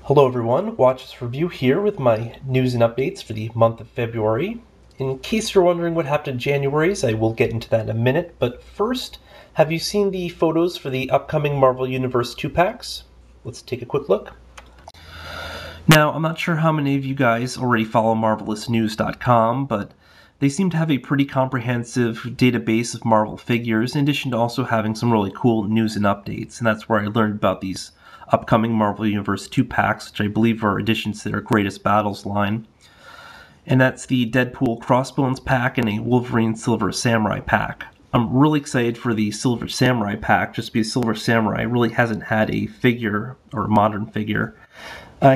Hello everyone, Watch Review here with my news and updates for the month of February. In case you're wondering what happened in January's, I will get into that in a minute, but first, have you seen the photos for the upcoming Marvel Universe 2-packs? Let's take a quick look. Now, I'm not sure how many of you guys already follow MarvelousNews.com, but they seem to have a pretty comprehensive database of Marvel figures, in addition to also having some really cool news and updates, and that's where I learned about these upcoming Marvel Universe 2-packs, which I believe are additions to their Greatest Battles line. And that's the Deadpool Crossbones pack and a Wolverine Silver Samurai pack. I'm really excited for the Silver Samurai pack, just because Silver Samurai really hasn't had a figure, or a modern figure.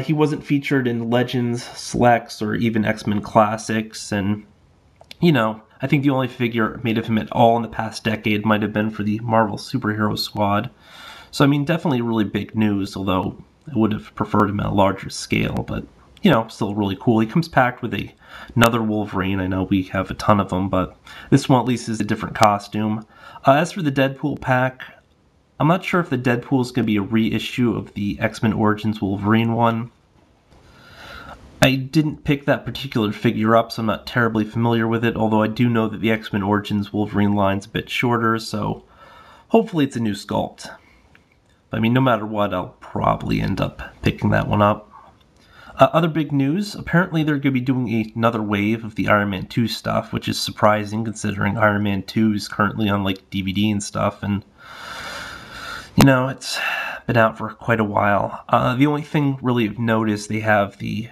He wasn't featured in Legends, Selects, or even X-Men Classics, and, you know, I think the only figure made of him at all in the past decade might have been for the Marvel Superhero Squad. So, I mean, definitely really big news, although I would have preferred him at a larger scale, but, you know, still really cool. He comes packed with another Wolverine. I know we have a ton of them, but this one at least is a different costume. As for the Deadpool pack, I'm not sure if the Deadpool is going to be a reissue of the X-Men Origins Wolverine one. I didn't pick that particular figure up, so I'm not terribly familiar with it, although I do know that the X-Men Origins Wolverine line's a bit shorter, so hopefully it's a new sculpt. I mean, no matter what, I'll probably end up picking that one up. Other big news, apparently they're going to be doing another wave of the Iron Man 2 stuff, which is surprising considering Iron Man 2 is currently on like DVD and stuff, and you know, it's been out for quite a while. The only thing really of note is they have the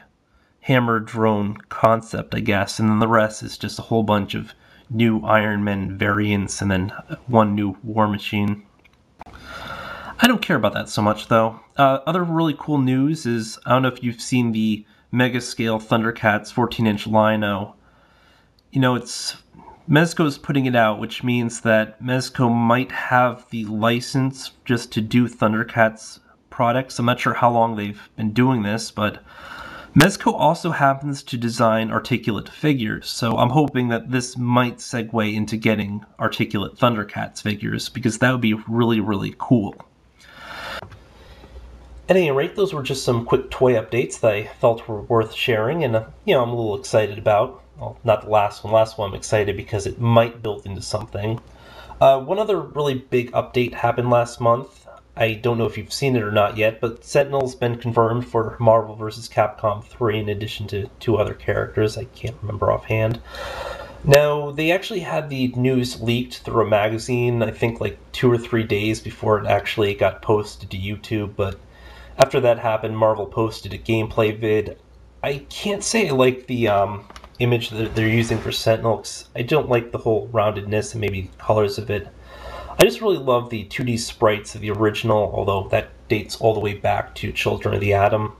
Hammer drone concept, I guess, and then the rest is just a whole bunch of new Iron Man variants and then one new War Machine. I don't care about that so much, though. Other really cool news is, I don't know if you've seen the mega-scale Thundercats 14-inch lino. You know, Mezco's putting it out, which means that Mezco might have the license just to do Thundercats products. I'm not sure how long they've been doing this, but Mezco also happens to design articulate figures, so I'm hoping that this might segue into getting articulate Thundercats figures, because that would be really, really cool. At any rate, those were just some quick toy updates that I felt were worth sharing, and you know, I'm a little excited about. Well, not the last one. Last one I'm excited because it might build into something. One other really big update happened last month. I don't know if you've seen it or not yet, but Sentinel's been confirmed for Marvel vs. Capcom 3 in addition to two other characters. I can't remember offhand. Now, they actually had the news leaked through a magazine, I think like 2 or 3 days before it actually got posted to YouTube, but after that happened, Marvel posted a gameplay vid. I can't say I like the image that they're using for Sentinel, 'cause I don't like the whole roundedness and maybe colors of it. I just really love the 2D sprites of the original, although that dates all the way back to Children of the Atom.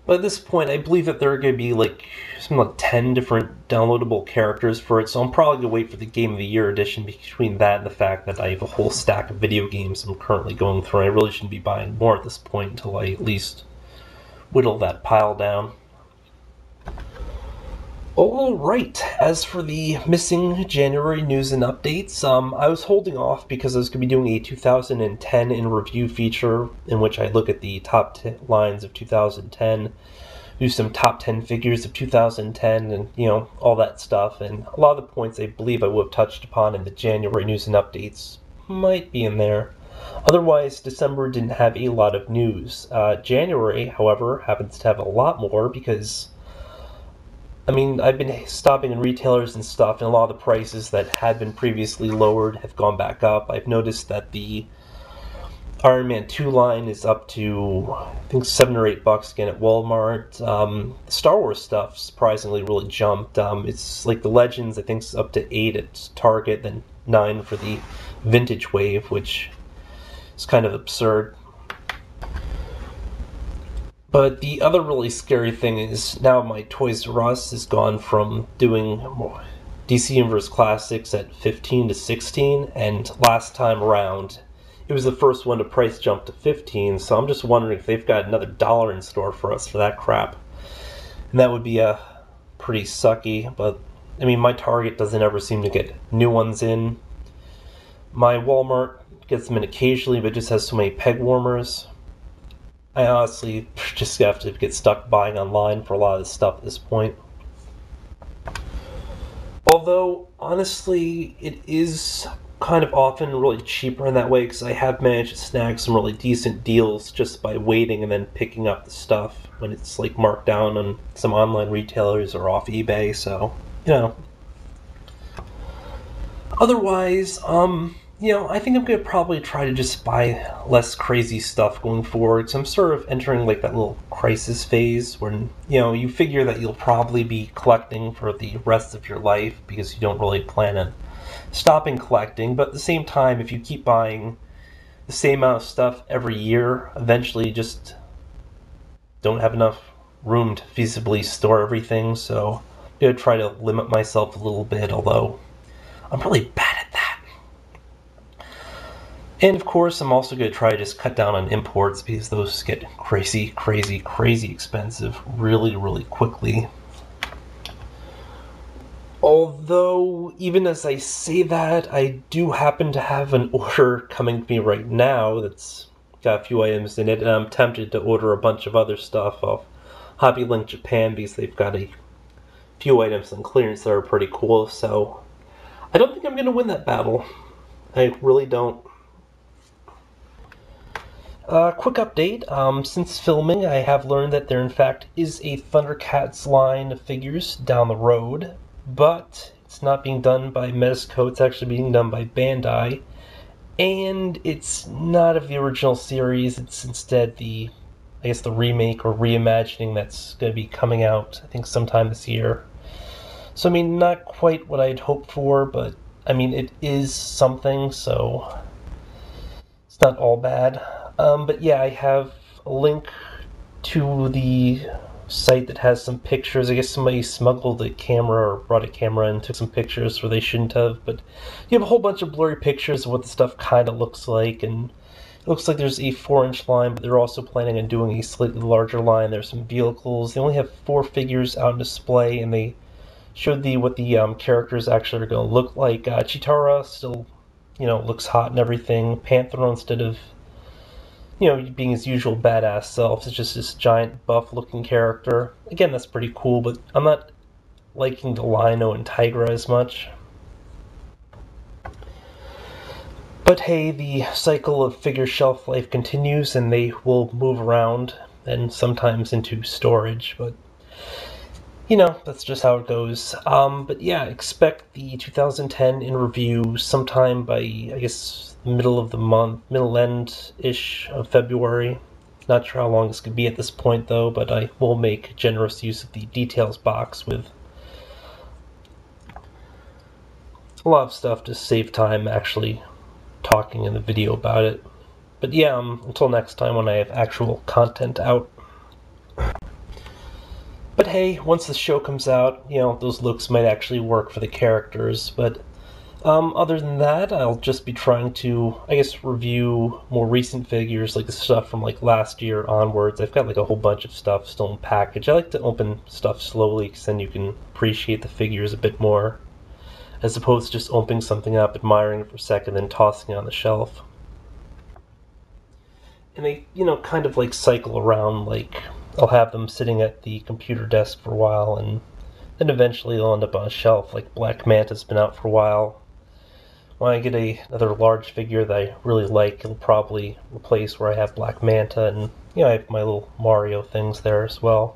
But at this point, I believe that there are going to be like something like 10 different downloadable characters for it, so I'm probably going to wait for the Game of the Year edition between that and the fact that I have a whole stack of video games I'm currently going through. I really shouldn't be buying more at this point until I at least whittle that pile down. Alright, as for the missing January news and updates, I was holding off because I was going to be doing a 2010 in review feature in which I look at the top 10 lines of 2010, do some top 10 figures of 2010, and, you know, all that stuff. And a lot of the points I believe I would have touched upon in the January news and updates might be in there. Otherwise, December didn't have a lot of news. January, however, happens to have a lot more because, I mean, I've been stopping in retailers and stuff, and a lot of the prices that had been previously lowered have gone back up. I've noticed that the Iron Man 2 line is up to, I think, $7 or $8 again at Walmart. Star Wars stuff surprisingly really jumped. It's like the Legends, I think, is up to 8 at Target, then 9 for the Vintage Wave, which is kind of absurd. But the other really scary thing is now my Toys R Us has gone from doing DC Universe Classics at 15 to 16, and last time around it was the first one to price jump to 15, so I'm just wondering if they've got another $1 in store for us for that crap. And that would be pretty sucky, but I mean, my Target doesn't ever seem to get new ones in. My Walmart gets them in occasionally, but just has so many peg warmers. I honestly just have to get stuck buying online for a lot of this stuff at this point. Although, honestly, it is kind of often really cheaper in that way because I have managed to snag some really decent deals just by waiting and then picking up the stuff when it's like marked down on some online retailers or off eBay. So, you know. Otherwise, I think I'm gonna probably try to just buy less crazy stuff going forward. So I'm sort of entering like that little crisis phase when, you figure that you'll probably be collecting for the rest of your life because you don't really plan on stopping collecting. But at the same time, if you keep buying the same amount of stuff every year, eventually you just don't have enough room to feasibly store everything. So I'm gonna try to limit myself a little bit, although I'm really bad at that. And of course, I'm also going to try to just cut down on imports because those get crazy, crazy, crazy expensive really, really quickly. Although, even as I say that, I do happen to have an order coming to me right now that's got a few items in it, and I'm tempted to order a bunch of other stuff off Hobby Link Japan because they've got a few items on clearance that are pretty cool, so I don't think I'm going to win that battle. I really don't. Quick update. Since filming, I have learned that there in fact is a Thundercats line of figures down the road, but it's not being done by Mezco, it's actually being done by Bandai, and it's not of the original series, it's instead the remake or reimagining that's going to be coming out, I think, sometime this year. So, not quite what I'd hoped for, but, it is something, so it's not all bad. But yeah, I have a link to the site that has some pictures. I guess somebody smuggled a camera or brought a camera and took some pictures where they shouldn't have. But you have a whole bunch of blurry pictures of what the stuff kind of looks like. And it looks like there's a 4-inch line, but they're also planning on doing a slightly larger line. There's some vehicles. They only have 4 figures out on display, and they showed what the characters actually are going to look like. Chitara still, looks hot and everything. Panther, instead of being his usual badass self, is just this giant buff-looking character. Again, that's pretty cool, but I'm not liking the Lino and Tigra as much. But hey, the cycle of figure shelf life continues, and they will move around and sometimes into storage, but that's just how it goes. But yeah, expect the 2010 in review sometime by, I guess, middle of the month, middle end-ish of February. Not sure how long this could be at this point, though, but I will make generous use of the details box with a lot of stuff to save time actually talking in the video about it. But yeah, until next time when I have actual content out. But hey, once the show comes out, those looks might actually work for the characters. But other than that, I'll just be trying to, I guess, review more recent figures, like the stuff from like last year onwards. I've got like a whole bunch of stuff still in package. I like to open stuff slowly because then you can appreciate the figures a bit more, as opposed to just opening something up, admiring it for a second, then tossing it on the shelf. And they, kind of like cycle around, like I'll have them sitting at the computer desk for a while, and then eventually they'll end up on a shelf. Like Black Manta's been out for a while. When I get another large figure that I really like, it'll probably replace where I have Black Manta, and I have my little Mario things there as well.